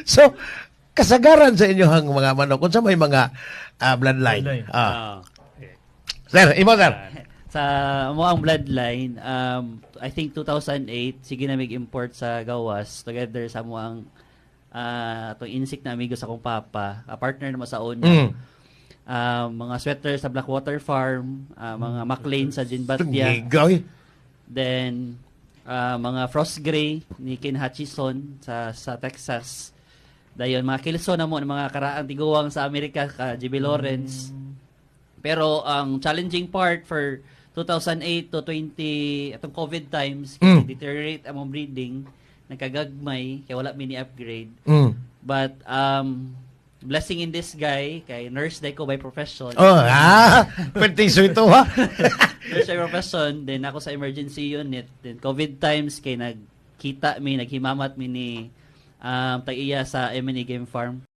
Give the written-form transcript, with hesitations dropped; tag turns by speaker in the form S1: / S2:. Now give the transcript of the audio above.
S1: So, kasagaran sa inyong mga manok, kung sa may mga bloodline.
S2: Bloodline.
S3: Okay.
S1: Sir, imo sir.
S3: Sa mo ang bloodline, I think 2008 sige na import sa gawas together sa mo ang itong insect na amigo sa akong papa, a partner naman sa una. Mga sweater sa Blackwater Farm, mga McLean sa Ginbatia.
S1: Gigoy.
S3: Then mga Frost Gray ni Ken Hutchison sa Texas. Dayon mga kilso na mo ng mga karaang tiguwang sa Amerika ka JB Lawrence. Pero ang challenging part for 2008 to 20 atong COVID times kasi deteriorate among breeding, nagkagagmay kaya wala mini upgrade. But blessing in this guy kay nurse day ko by profession.
S1: Petiso ito ha.
S3: Nurse by profession, then ako sa emergency unit. Then COVID times kay naghimamat mi ni tag-iya sa M&E Game Farm.